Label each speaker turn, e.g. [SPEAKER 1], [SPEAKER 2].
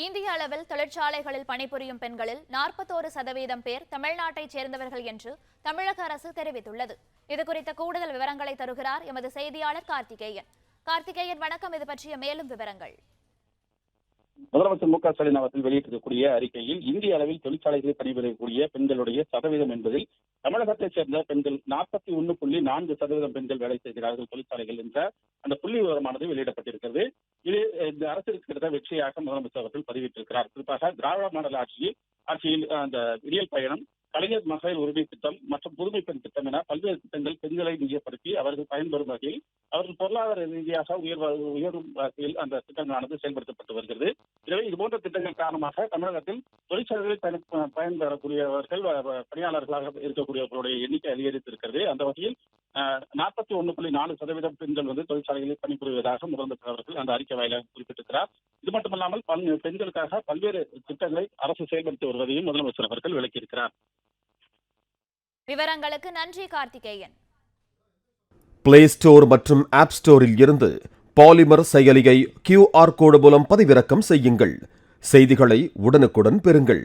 [SPEAKER 1] இந்திய அளவில் தொழிற்சாலைகளில் பணிபுரியும் பெண்களில் 41% பேர் தமிழ்நாட்டைச் சேர்ந்தவர்கள் என்று தமிழக அரசு தெரிவித்துள்ளது. இதுகுறித்த கூடுதல் விவரங்களை தருகிறார் எமது செய்தியாளர் கார்த்திகேயன். கார்த்திகேயன், வணக்கம். இது பற்றிய மேலும் விவரங்கள்.
[SPEAKER 2] முதலமைச்சர் மு க ஸ்டாலின் அவர்கள் வெளியிட்டிருக்கக்கூடிய அறிக்கையில் இந்திய அளவில் தொழிற்சாலைகளில் பணிபுரியக்கூடிய பெண்களுடைய சதவீதம் என்பதில் தமிழகத்தைச் சேர்ந்த பெண்கள் 41.4% பெண்கள் வேலை செய்கிறார்கள் தொழிற்சாலைகள் என்ற அந்த புள்ளி விவரமானது வெளியிடப்பட்டிருக்கிறது. இது இந்த அரசிற்கு கிடைத்த வெற்றியாக முதலமைச்சர் அவர்கள் பதிவிட்டிருக்கிறார். குறிப்பாக திராவிட மாடல் ஆட்சியில் அந்த விடியல் பயணம், கலைஞர் மகளிர் உரிமை திட்டம் மற்றும் புதுமை பெண் திட்டம் என பல்வேறு திட்டங்கள் பெண்களை மையப்படுத்தி அவர்கள் பயன்பெறும் வகையில் அவர்கள் பொருளாதார ரீதியாக உயரும் வகையில் அந்த திட்டங்களானது செயல்படுத்தப்பட்டு வருகிறது. எனவே இதுபோன்ற திட்டங்கள் காரணமாக தமிழகத்தில் தொழிற்சாலைகளில் பயன்பெறக்கூடியவர்கள் பணியாளர்களாக இருக்கக்கூடியவர்களுடைய எண்ணிக்கை அதிகரித்திருக்கிறது. அந்த வகையில் 41.4% பெண்கள் தொழிற்சாலைகளில் பணிபுரிவதாக முதலமைச்சர் அவர்கள் அந்த அறிக்கை வாயிலாக குறிப்பிட்டிருக்கிறார். இது மட்டுமல்லாமல் பெண்களுக்காக பல்வேறு திட்டங்களை அரசு செயல்படுத்தி வருவதையும் முதலமைச்சர் அவர்கள் விளக்கியிருக்கிறார்.
[SPEAKER 1] விவரங்களுக்கு நன்றி கார்த்திகேயன்.
[SPEAKER 3] பிளே ஸ்டோர் மற்றும் ஆப் ஸ்டோரில் இருந்து பாலிமர் செயலியை QR கோடு மூலம் பதிவிறக்கம் செய்யுங்கள். செய்திகளை உடனுக்குடன் பெறுங்கள்.